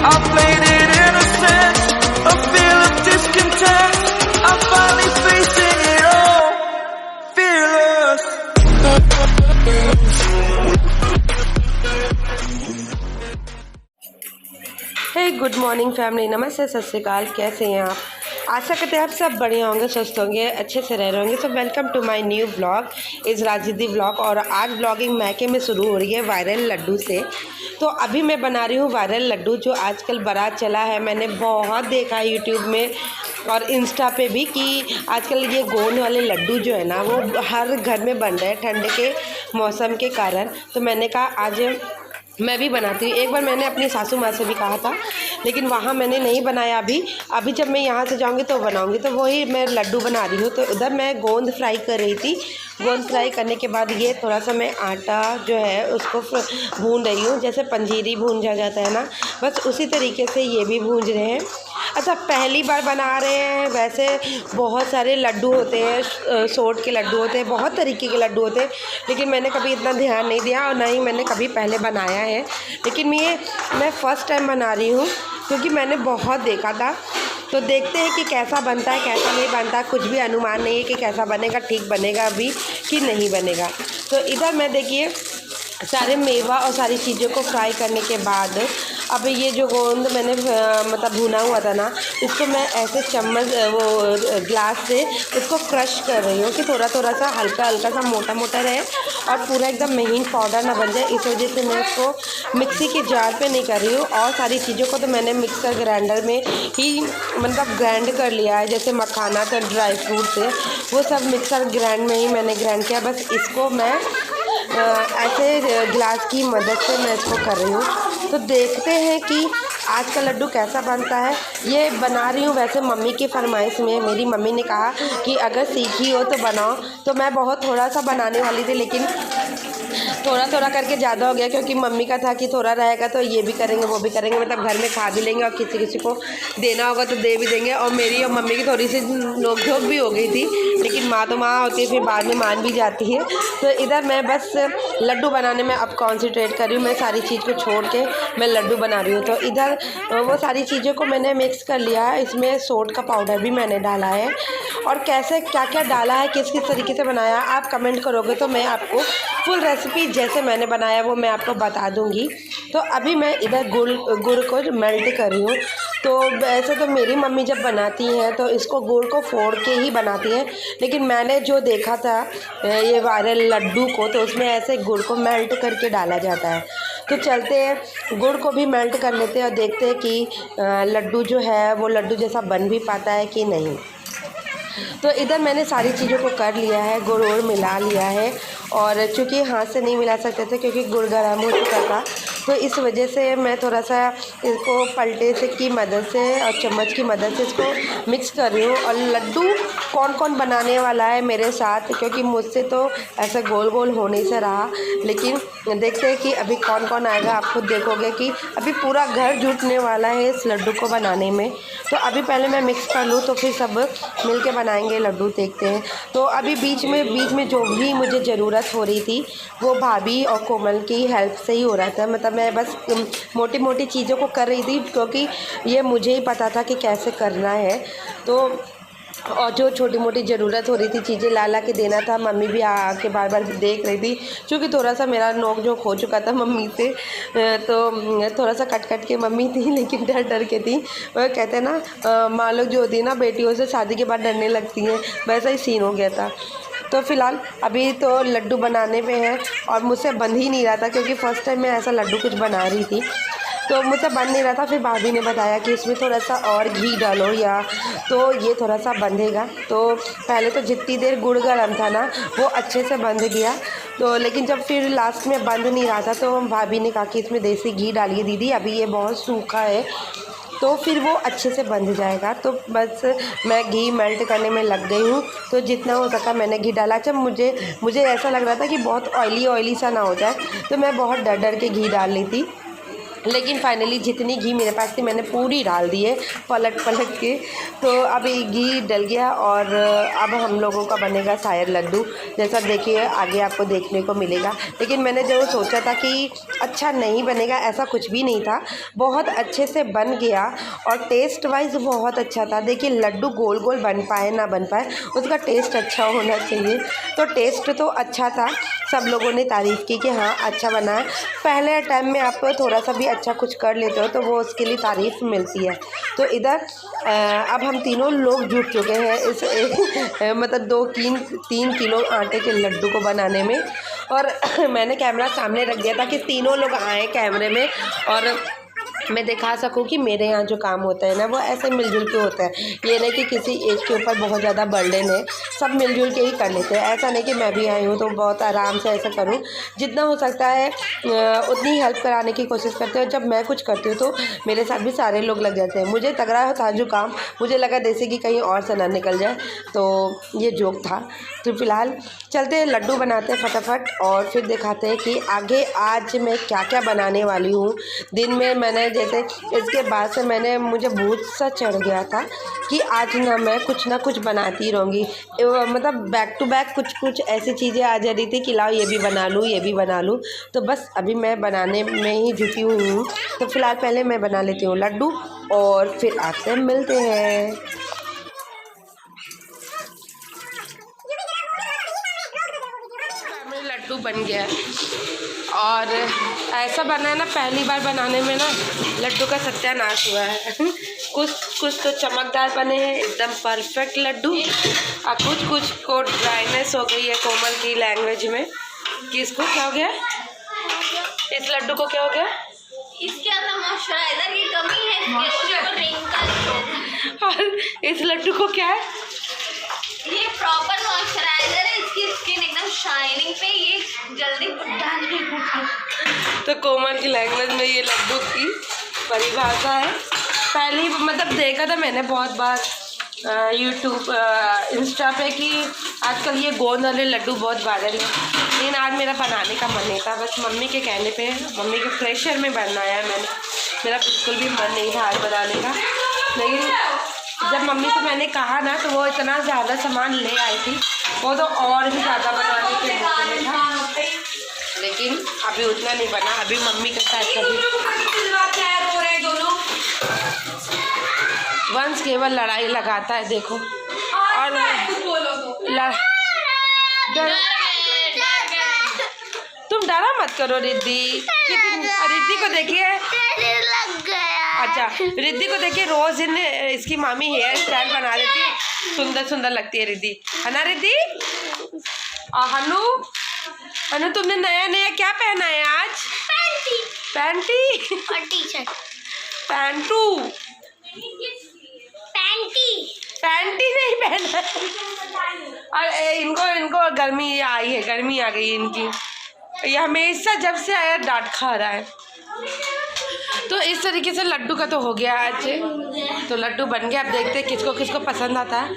I played it innocent, a feel of discontent. I'm finally facing it all, fearless. Hey good morning family, नमस्ते, सत श्री अकाल। कैसे हैं आप? आशा करते हैं आप सब बढ़िया होंगे, स्वस्थ होंगे, अच्छे से रह रहे होंगे। So welcome to my new blog is राजदी ब्लॉग। और आज ब्लॉगिंग मैके में शुरू हो रही है वायरल लड्डू से। तो अभी मैं बना रही हूँ वायरल लड्डू, जो आजकल बड़ा चला है। मैंने बहुत देखा है यूट्यूब में और इंस्टा पे भी कि आजकल ये गोंद वाले लड्डू जो है ना, वो हर घर में बन रहे हैं ठंड के मौसम के कारण। तो मैंने कहा आज मैं भी बनाती हूँ। एक बार मैंने अपनी सासू माँ से भी कहा था, लेकिन वहाँ मैंने नहीं बनाया। अभी जब मैं यहाँ से जाऊँगी तो बनाऊँगी। तो वही मैं लड्डू बना रही हूँ। तो उधर मैं गोंद फ्राई कर रही थी। गोंद फ्राई करने के बाद ये थोड़ा सा मैं आटा जो है उसको भून रही हूँ, जैसे पंजीरी भूंजा जाता है ना, बस उसी तरीके से ये भी भूंज रहे हैं। अच्छा, पहली बार बना रहे हैं। वैसे बहुत सारे लड्डू होते हैं, सोट के लड्डू होते हैं, बहुत तरीके के लड्डू होते हैं, लेकिन मैंने कभी इतना ध्यान नहीं दिया और ना ही मैंने कभी पहले बनाया है। लेकिन मैं फ़र्स्ट टाइम बना रही हूँ, क्योंकि मैंने बहुत देखा था। तो देखते हैं कि कैसा बनता है, कैसा नहीं बनता। कुछ भी अनुमान नहीं है कि कैसा बनेगा, ठीक बनेगा अभी कि नहीं बनेगा। तो इधर मैं देखिए सारे मेवा और सारी चीज़ों को फ्राई करने के बाद अब ये जो गोंद मैंने मतलब भुना हुआ था ना, इसको मैं ऐसे चम्मच ग्लास से इसको क्रश कर रही हूँ कि थोड़ा थोड़ा सा हल्का हल्का सा मोटा मोटा रहे और पूरा एकदम महीन पाउडर ना बन जाए। इस वजह से मैं इसको मिक्सी के जार पे नहीं कर रही हूँ। और सारी चीज़ों को तो मैंने मिक्सर ग्राइंडर में ही मतलब ग्राइंड कर लिया है। जैसे मखाना था, ड्राई फ्रूट थे, वो सब मिक्सर ग्राइंड में ही मैंने ग्राइंड किया। बस इसको मैं ऐसे ग्लास की मदद से मैं इसको कर रही हूँ। तो देखते हैं कि आज का लड्डू कैसा बनता है। ये बना रही हूँ वैसे मम्मी की फरमाइश में। मेरी मम्मी ने कहा कि अगर सीखी हो तो बनाओ। तो मैं बहुत थोड़ा सा बनाने वाली थी, लेकिन थोड़ा थोड़ा करके ज़्यादा हो गया, क्योंकि मम्मी का था कि थोड़ा रहेगा तो ये भी करेंगे वो भी करेंगे, मतलब घर में खा भी लेंगे और किसी किसी को देना होगा तो दे भी देंगे। और मेरी और मम्मी की थोड़ी सी नोक-झोंक भी हो गई थी, लेकिन माँ तो माँ होती है, फिर बाद में मान भी जाती है। तो इधर मैं बस लड्डू बनाने में अब कॉन्सेंट्रेट कर रही हूँ। मैं सारी चीज़ को छोड़ के मैं लड्डू बना रही हूँ। तो इधर वो सारी चीज़ों को मैंने मिक्स कर लिया है। इसमें सोट का पाउडर भी मैंने डाला है। और कैसे क्या क्या डाला है, किस किस तरीके से बनाया, आप कमेंट करोगे तो मैं आपको फुल रेसिपी जैसे मैंने बनाया वो मैं आपको बता दूंगी। तो अभी मैं इधर गुड़ को मेल्ट कर रही हूँ। तो वैसे तो मेरी मम्मी जब बनाती हैं तो इसको गुड़ को फोड़ के ही बनाती हैं, लेकिन मैंने जो देखा था ये वायरल लड्डू को, तो उसमें ऐसे गुड़ को मेल्ट करके डाला जाता है। तो चलते हैं गुड़ को भी मेल्ट कर लेते हैं और देखते हैं कि लड्डू जो है वो लड्डू जैसा बन भी पाता है कि नहीं। तो इधर मैंने सारी चीज़ों को कर लिया है, गुड़ और मिला लिया है। और चूँकि हाथ से नहीं मिला सकते थे क्योंकि गुड़ गर्म हो चुका था, तो इस वजह से मैं थोड़ा सा इसको पलटे से की मदद से और चम्मच की मदद से इसको मिक्स कर रही हूँ। और लड्डू कौन कौन बनाने वाला है मेरे साथ, क्योंकि मुझसे तो ऐसा गोल गोल होने से रहा, लेकिन देखते हैं कि अभी कौन कौन आएगा। आप खुद देखोगे कि अभी पूरा घर जुटने वाला है इस लड्डू को बनाने में। तो अभी पहले मैं मिक्स कर लूँ, तो फिर सब मिल के बनाएंगे लड्डू। देखते हैं। तो अभी बीच में जो भी मुझे ज़रूरत हो रही थी वो भाभी और कोमल की हेल्प से ही हो रहा था। मतलब मैं बस मोटी मोटी चीज़ों को कर रही थी, क्योंकि ये मुझे ही पता था कि कैसे करना है। तो और जो छोटी मोटी ज़रूरत हो रही थी चीज़ें ला के देना था। मम्मी भी आके बार बार देख रही थी, क्योंकि थोड़ा सा मेरा नोक झोंक हो चुका था मम्मी से। तो थोड़ा सा कट के मम्मी थी, लेकिन डर के थी। वो कहते हैं ना, माँ लोग जो होती है ना बेटियों से शादी के बाद डरने लगती हैं, वैसा ही सीन हो गया था। तो फ़िलहाल अभी तो लड्डू बनाने में है और मुझसे बन ही नहीं रहा था, क्योंकि फ़र्स्ट टाइम मैं ऐसा लड्डू कुछ बना रही थी तो मुझसे बन नहीं रहा था। फिर भाभी ने बताया कि इसमें थोड़ा सा और घी डालो या तो ये थोड़ा सा बंधेगा। तो पहले तो जितनी देर गुड़ गर्म था ना वो अच्छे से बंध गया। तो लेकिन जब फिर लास्ट में बंध नहीं रहा था तो भाभी ने कहा कि इसमें देसी घी डालिए दीदी, अभी ये बहुत सूखा है, तो फिर वो अच्छे से बंध जाएगा। तो बस मैं घी मेल्ट करने में लग गई हूँ। तो जितना हो सका मैंने घी डाला। जब मुझे ऐसा लग रहा था कि बहुत ऑयली सा ना हो जाए, तो मैं बहुत डर के घी डाल ली थी। लेकिन फाइनली जितनी घी मेरे पास थी मैंने पूरी डाल दी है पलट के। तो अभी घी डल गया और अब हम लोगों का बनेगा शायद लड्डू, जैसा देखिए आगे आपको देखने को मिलेगा। लेकिन मैंने जो सोचा था कि अच्छा नहीं बनेगा, ऐसा कुछ भी नहीं था, बहुत अच्छे से बन गया और टेस्ट वाइज बहुत अच्छा था। देखिए लड्डू गोल गोल बन पाए ना बन पाए, उसका टेस्ट अच्छा होना चाहिए। तो टेस्ट तो अच्छा था, सब लोगों ने तारीफ़ की कि हाँ अच्छा बना है। पहले टाइम में आप थोड़ा सा भी अच्छा कुछ कर लेते हो तो वो उसके लिए तारीफ़ मिलती है। तो इधर अब हम तीनों लोग जुट चुके हैं इस मतलब 2-3 किलो आटे के लड्डू को बनाने में। और मैंने कैमरा सामने रख दिया था कि तीनों लोग आए कैमरे में और मैं दिखा सकूं कि मेरे यहाँ जो काम होता है ना वो ऐसे मिलजुल के होता है। ये नहीं कि किसी एक के ऊपर बहुत ज़्यादा बर्डन है, सब मिलजुल के ही कर लेते हैं। ऐसा नहीं कि मैं भी आई हूँ तो बहुत आराम से ऐसा करूँ, जितना हो सकता है उतनी हेल्प कराने की कोशिश करते हैं। जब मैं कुछ करती हूँ तो मेरे साथ भी सारे लोग लग जाते हैं। मुझे तगड़ा था जो काम, मुझे लगा जैसे कि कहीं और से ना निकल जाए, तो ये जोक था। तो फिलहाल चलते हैं लड्डू बनाते हैं फटाफट और फिर दिखाते हैं कि आगे आज मैं क्या क्या बनाने वाली हूँ। दिन में मैंने जैसे इसके बाद से मुझे भूत सा चढ़ गया था कि आज मैं कुछ ना कुछ बनाती रहूँगी। मतलब बैक टू बैक कुछ ऐसी चीज़ें आ जा रही थी कि लाओ ये भी बना लूँ ये भी बना लूँ। तो बस अभी मैं बनाने में ही जुटी हुई हूँ। तो फिलहाल पहले मैं बना लेती हूँ लड्डू और फिर आपसे मिलते हैं। लड्डू बन गया और ऐसा बना है ना, पहली बार बनाने में ना लड्डू का सत्यानाश हुआ है। कुछ तो चमकदार बने हैं एकदम परफेक्ट लड्डू और कुछ को ड्राइनेस हो गई है कोमल की लैंग्वेज में कि इसको क्या हो गया, इस लड्डू को क्या हो गया, इसके अंदर मॉइस्चराइजर की कमी है, और इस लड्डू को क्या है, ये प्रॉपर मॉइस्चराइजर है, इसकी स्किन एकदम शाइनिंग पे, ये जल्दी बुढ़ा नहीं होता। तो कोमल की लैंग्वेज में ये लड्डू की परिभाषा है। पहले मतलब देखा था मैंने बहुत बार यूट्यूब इंस्टा पे कि आजकल ये गोंद वाले लड्डू बहुत वायरल है, लेकिन आज मेरा बनाने का मन नहीं था। बस मम्मी के कहने पे, मम्मी के प्रेशर में बनाया मैंने, मेरा बिल्कुल भी मन नहीं था आज बनाने का। लेकिन जब मम्मी से मैंने कहा ना तो वो इतना ज़्यादा सामान ले आई थी, वो तो और भी ज़्यादा बनाने के मौके में था, लेकिन अभी उतना नहीं बना। अभी मम्मी के साथ कभी वंश केवल लड़ाई लगाता है देखो, और तुम डरा मत करो रिद्धि, रिद्धि को देखिए, अच्छा रिद्धि को देखिए, रोज इसकी मामी हेयर स्टाइल बना देती है, सुंदर सुंदर लगती है रिद्धि, है ना रिद्धि। हनु तुमने नया क्या पहना है आज, पैंटी और टी-शर्ट, पैंटी नहीं पहना। और इनको गर्मी आई है, गर्मी आ गई इनकी, ये हमेशा जब से आया डांट खा रहा है। तो इस तरीके से लड्डू का तो हो गया आज, तो लड्डू बन गया। अब देखते हैं किसको किसको पसंद आता है।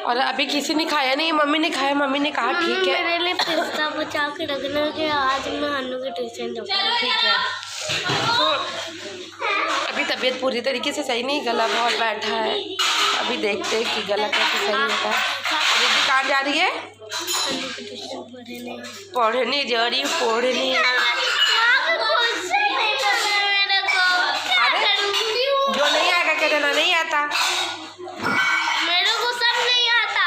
और अभी किसी ने खाया नहीं, मम्मी ने खाया, मम्मी ने कहा ठीक है मेरे लिए पिस्ता बचा के रखना कि आज मैं हन्नू के ट्यूशन जाऊँगा। ठीक है। तो अभी तबीयत पूरी तरीके से सही नहीं, गला बहुत बैठा है, अभी देखते हैं कि गला कैसे सही होता है। दीदी कहाँ जा रही है, पढ़ने जा रही है, पढ़ने। अरे जो नहीं आएगा क्या देना, नहीं आता, मेरे को सब नहीं आता,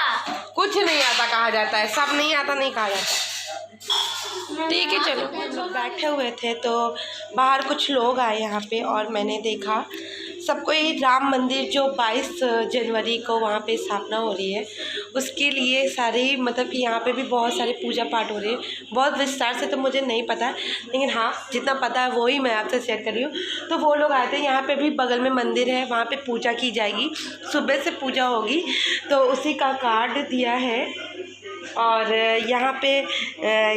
कुछ नहीं आता कहा जाता है, सब नहीं आता नहीं कहा जाता। ठीक है चलो, हम लोग बैठे हुए थे तो बाहर कुछ लोग आए यहाँ पे और मैंने देखा सबको ये राम मंदिर जो 22 जनवरी को वहाँ पे स्थापना हो रही है उसके लिए सारे मतलब कि यहाँ पे भी बहुत सारे पूजा पाठ हो रहे हैं। बहुत विस्तार से तो मुझे नहीं पता है, लेकिन हाँ जितना पता है वही मैं आपसे शेयर कर रही हूँ। तो वो लोग आए थे, यहाँ पे भी बगल में मंदिर है, वहाँ पे पूजा की जाएगी, सुबह से पूजा होगी, तो उसी का कार्ड दिया है। और यहाँ पे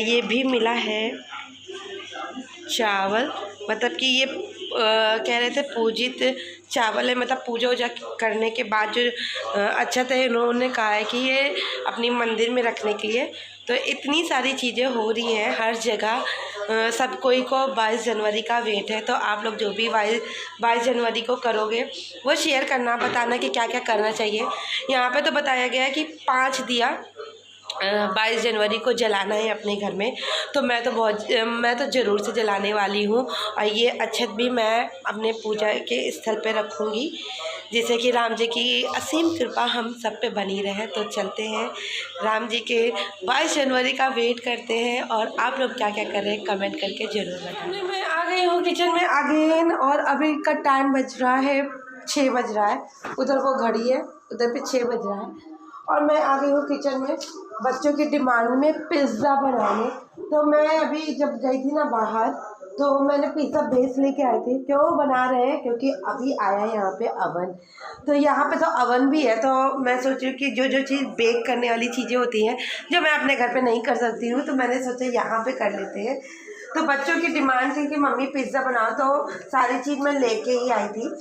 ये भी मिला है चावल, मतलब कि ये कह रहे थे पूजित चावल है, मतलब पूजा वूजा करने के बाद जो अच्छा था इन्होंने कहा है कि ये अपनी मंदिर में रखने के लिए। तो इतनी सारी चीज़ें हो रही हैं हर जगह, सब कोई को 22 जनवरी का वेट है। तो आप लोग जो भी 22 जनवरी को करोगे वो शेयर करना, बताना कि क्या क्या करना चाहिए। यहाँ पे तो बताया गया है कि 5 दिया 22 जनवरी को जलाना है अपने घर में। तो मैं तो ज़रूर से जलाने वाली हूँ। और ये अक्षत भी मैं अपने पूजा के स्थल पे रखूँगी, जिससे कि राम जी की असीम कृपा हम सब पे बनी रहे। तो चलते हैं, राम जी के 22 जनवरी का वेट करते हैं। और आप लोग क्या क्या कर रहे हैं कमेंट करके ज़रूर बताएं। मैं आ गई हूँ किचन में अगेन, और अभी का टाइम बज रहा है 6 बज रहा है। उधर वो घड़ी है, उधर पे 6 बज रहा है। और मैं आ गई हूँ किचन में बच्चों की डिमांड में पिज़्ज़ा बनाने। तो मैं अभी जब गई थी ना बाहर, तो मैंने पिज़्ज़ा बेस लेके आई थी। क्यों बना रहे हैं? क्योंकि अभी आया यहाँ पे अवन। तो यहाँ पे तो अवन भी है। तो मैं सोच रही हूँ कि जो जो चीज़ बेक करने वाली चीज़ें होती हैं जो मैं अपने घर पे नहीं कर सकती हूँ, तो मैंने सोचा यहाँ पे कर लेते हैं। तो बच्चों की डिमांड थी कि मम्मी पिज़्ज़ा बनाओ, तो सारी चीज़ मैं लेके ही आई थी।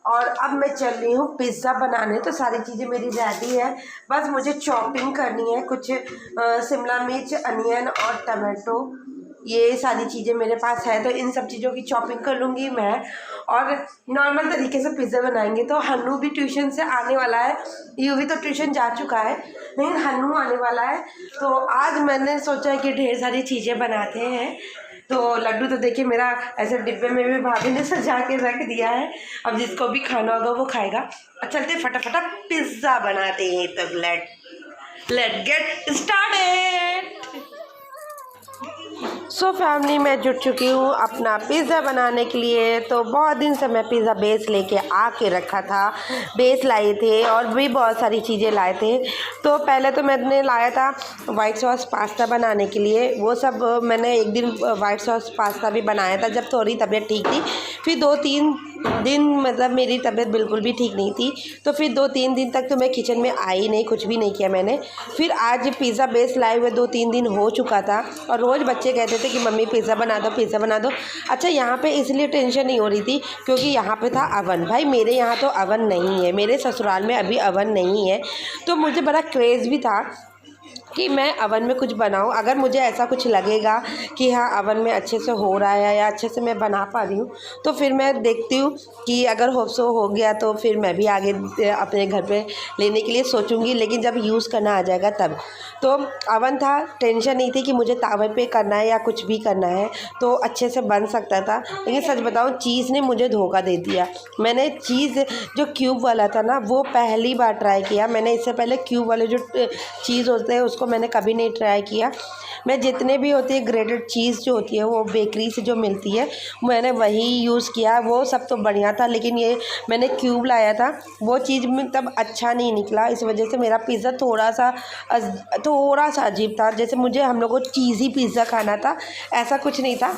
और अब मैं चल रही हूँ पिज़्ज़ा बनाने। तो सारी चीज़ें मेरी रेडी है, बस मुझे चॉपिंग करनी है। कुछ शिमला मिर्च, अनियन और टमाटो, ये सारी चीज़ें मेरे पास है। तो इन सब चीज़ों की चॉपिंग कर लूँगी मैं, और नॉर्मल तरीके से पिज़्ज़ा बनाएंगे। तो हन्नू भी ट्यूशन से आने वाला है, यूवी तो ट्यूशन जा चुका है, लेकिन हन्नू आने वाला है। तो आज मैंने सोचा है कि ढेर सारी चीज़ें बनाते हैं। तो लड्डू तो देखिए मेरा ऐसे डिब्बे में भी भाभी ने सजा के रख दिया है, अब जिसको भी खाना होगा वो खाएगा। अब चलते फटाफट पिज़्ज़ा बनाते हैं। तो let get started. So family, मैं जुट चुकी हूँ अपना पिज़्ज़ा बनाने के लिए। तो बहुत दिन से मैं पिज़्ज़ा बेस लेके आके रखा था, बेस लाए थे और भी बहुत सारी चीज़ें लाए थे। तो पहले तो मैंने लाया था वाइट सॉस पास्ता बनाने के लिए। वो सब मैंने एक दिन वाइट सॉस पास्ता भी बनाया था जब थोड़ी तबीयत ठीक थी। फिर 2-3 दिन मतलब मेरी तबीयत बिल्कुल भी ठीक नहीं थी, तो फिर 2-3 दिन तक तो मैं किचन में आई नहीं, कुछ भी नहीं किया मैंने। फिर आज पिज़्ज़ा बेस लाए हुए 2-3 दिन हो चुका था, और रोज़ बच्चे कहते थे कि मम्मी पिज़्ज़ा बना दो, पिज़्ज़ा बना दो। अच्छा, यहाँ पे इसलिए टेंशन नहीं हो रही थी क्योंकि यहाँ पे था अवन। भाई मेरे यहाँ तो अवन नहीं है, मेरे ससुराल में अभी अवन नहीं है। तो मुझे बड़ा क्रेज़ भी था कि मैं अवन में कुछ बनाऊं। अगर मुझे ऐसा कुछ लगेगा कि हाँ अवन में अच्छे से हो रहा है या अच्छे से मैं बना पा रही हूँ, तो फिर मैं देखती हूँ कि अगर हो गया तो फिर मैं भी आगे अपने घर पे लेने के लिए सोचूंगी। लेकिन जब यूज़ करना आ जाएगा तब। तो अवन था, टेंशन नहीं थी कि मुझे तावे पे करना है या कुछ भी करना है, तो अच्छे से बन सकता था। लेकिन सच बताऊँ, चीज़ ने मुझे धोखा दे दिया। मैंने चीज़ जो क्यूब वाला था ना, वो पहली बार ट्राई किया। मैंने इससे पहले क्यूब वाले जो चीज़ होते हैं उसको मैंने कभी नहीं ट्राई किया। मैं जितने भी होती है ग्रेटेड चीज़ जो होती है वो बेकरी से जो मिलती है, मैंने वही यूज़ किया, वो सब तो बढ़िया था। लेकिन ये मैंने क्यूब लाया था, वो चीज़ में तब अच्छा नहीं निकला। इस वजह से मेरा पिज़्ज़ा थोड़ा सा अजीब था। जैसे मुझे हम लोगों को चीज़ी पिज़्ज़ा खाना था, ऐसा कुछ नहीं था।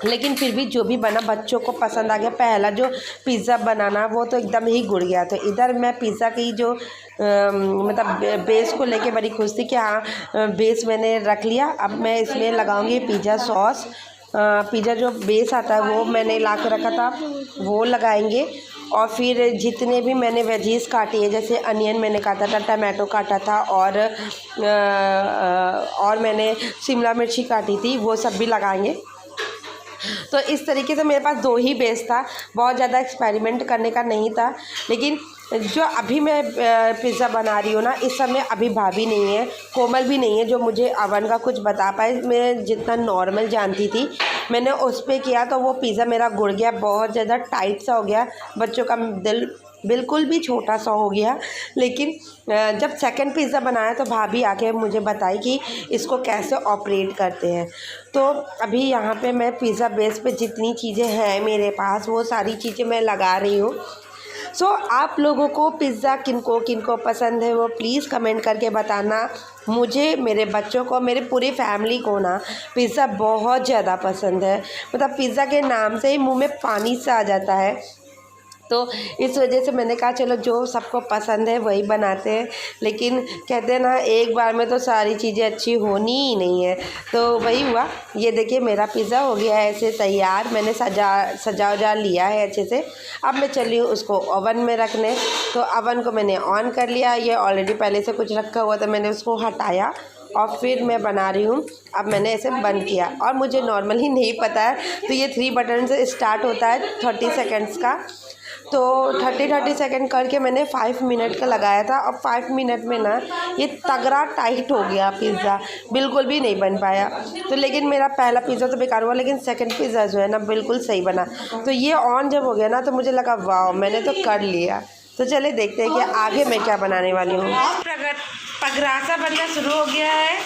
लेकिन फिर भी जो भी बना बच्चों को पसंद आ गया। पहला जो पिज़्ज़ा बनाना वो तो एकदम ही गुड़ गया। तो इधर मैं पिज़्ज़ा की जो मतलब बेस को लेके बड़ी खुश थी कि हाँ बेस मैंने रख लिया। अब मैं इसमें लगाऊंगी पिज़्ज़ा सॉस। पिज़्ज़ा जो बेस आता है वो मैंने ला के रखा था, वो लगाएंगे। और फिर जितने भी मैंने वेजीज काटी है, जैसे अनियन मैंने काटा था, टमाटो काटा था, और मैंने शिमला मिर्ची काटी थी, वो सब भी लगाएंगे। तो इस तरीके से मेरे पास 2 ही बेस था, बहुत ज़्यादा एक्सपेरिमेंट करने का नहीं था। लेकिन जो अभी मैं पिज़्ज़ा बना रही हूँ ना, इस समय अभी भाभी नहीं है, कोमल भी नहीं है जो मुझे अवन का कुछ बता पाए। मैं जितना नॉर्मल जानती थी मैंने उस पर किया, तो वो पिज़्ज़ा मेरा गुड़ गया, बहुत ज़्यादा टाइट सा हो गया, बच्चों का दिल बिल्कुल भी छोटा सा हो गया। लेकिन जब सेकंड पिज़्ज़ा बनाया तो भाभी आके मुझे बताई कि इसको कैसे ऑपरेट करते हैं। तो अभी यहाँ पे मैं पिज़्ज़ा बेस पे जितनी चीज़ें हैं मेरे पास वो सारी चीज़ें मैं लगा रही हूँ। सो आप लोगों को पिज़्ज़ा किनको पसंद है वो प्लीज़ कमेंट करके बताना। मुझे, मेरे बच्चों को, मेरे पूरी फैमिली को ना पिज़्ज़ा बहुत ज़्यादा पसंद है। मतलब पिज़्ज़ा के नाम से ही मुँह में पानी सा आ जाता है। तो इस वजह से मैंने कहा चलो जो सबको पसंद है वही बनाते हैं। लेकिन कहते हैं ना, एक बार में तो सारी चीज़ें अच्छी होनी ही नहीं है। तो वही हुआ। ये देखिए मेरा पिज़्ज़ा हो गया है ऐसे तैयार। मैंने सजा लिया है अच्छे से। अब मैं चली हूँ उसको ओवन में रखने। तो ओवन को मैंने ऑन कर लिया। ये ऑलरेडी पहले से कुछ रखा हुआ था, मैंने उसको हटाया और फिर मैं बना रही हूँ। अब मैंने इसे बंद किया और मुझे नॉर्मली नहीं पता है, तो ये 3 बटन से स्टार्ट होता है 30 सेकेंड्स का। तो 30 सेकेंड करके मैंने 5 मिनट का लगाया था और 5 मिनट में ना ये तगड़ा टाइट हो गया पिज़्ज़ा, बिल्कुल भी नहीं बन पाया। तो लेकिन मेरा पहला पिज़्ज़ा तो बेकार हुआ, लेकिन सेकंड पिज़्ज़ा जो है ना बिल्कुल सही बना। तो ये ऑन जब हो गया ना तो मुझे लगा वाह मैंने तो कर लिया। तो चले देखते हैं कि आगे मैं क्या बनाने वाली हूँ। पगरासा बनना शुरू हो गया है।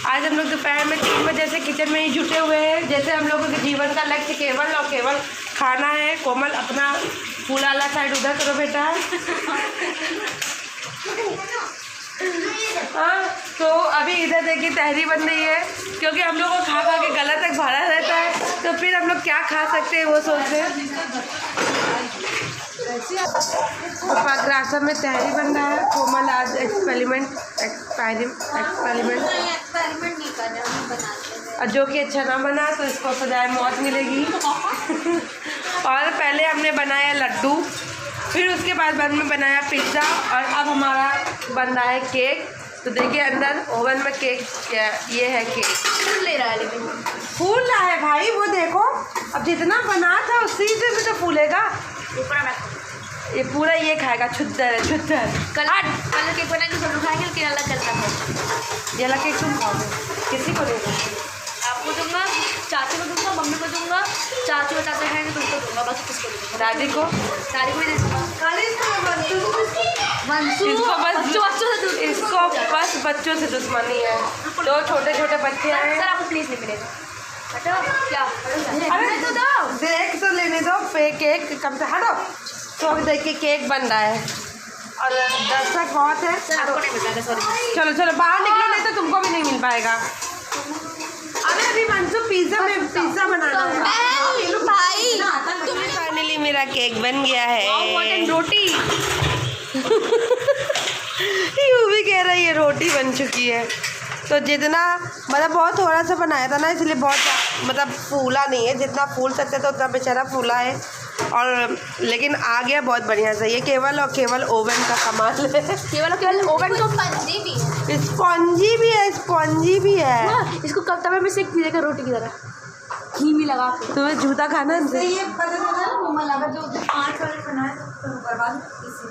आज हम लोग दोपहर में 3 बजे से किचन में ही जुटे हुए हैं, जैसे हम लोगों के जीवन का लक्ष्य केवल और केवल खाना है। कोमल अपना फूल वाला साइड उधर करो बेटा। हाँ, तो अभी इधर देखिए तहरी बन रही है, क्योंकि हम लोग को खा खा के गला तक भरा रहता है, तो फिर हम लोग क्या खा सकते हैं वो सोचते हैं। तो पगरासा में तहरी बन रहा है। कोमल आज एक्सपेरिमेंट नहीं कर रहे, हम बनाते हैं। और जो कि अच्छा ना बना तो इसको सजाए मौत मिलेगी। और पहले हमने बनाया लड्डू, फिर उसके बाद में बनाया पिज़्ज़ा, और अब हमारा बन रहा है केक। तो देखिए अंदर ओवन में केक, ये है केक। फूल ले रहा है, लेकिन फूल रहा है भाई, वो देखो अब जितना बना था उसी से भी तो फूलेगा। ये पूरा ये खाएगा, छुद्दर है छुद्दर। कल केक बनाएंगे, सब लोग खाएंगे, लेकिन अलग करता है। ये वाला केक तुम खाओगे, किसी को नहीं? आपको दूंगा, चाची को दूंगा, मम्मी को दूंगा, चाचू और चाचा खाएंगे तुमको दूंगा, बाकी किसको दूंगा? दादी को भी दे दूंगा। इसको बस बच्चों से दुश्मनी है। 2 छोटे छोटे बच्चे हैं। सर आपको प्लीज नहीं मिलेगा। हटो क्या? अरे तो दो, देख तो लेने दो केक कम से। हटो। तो अभी देखिए केक बन रहा है और दर्शक बहुत है। सर आपको नहीं मिलेगा, सॉरी। चलो चलो बाहर निकलो, नहीं तो तुमको भी नहीं मिल पाएगा। अभी मंसू पिज़्ज़ा बनाना है भाई। फाइनली मेरा केक बन गया है। रोटी यूँ भी कह रहा है ये रोटी बन चुकी है। तो जितना मतलब बहुत थोड़ा सा बनाया था ना, इसलिए बहुत मतलब फूला नहीं है। जितना फूल सकते थे उतना बेचारा फूला है, और लेकिन आ गया बहुत बढ़िया से। ये केवल और केवल ओवन का कमाल है। केवल और केवल ओवन को स्पंजी भी है, स्पॉन्जी भी है। इसको कब तवे में सेक दीजिएगा रोटी की तरह, घी भी लगा के। तुम्हें जूता खाना है? ये पता चला ना, मम्मा लगा जो 5 वाले बनाए तो बर्बाद इसी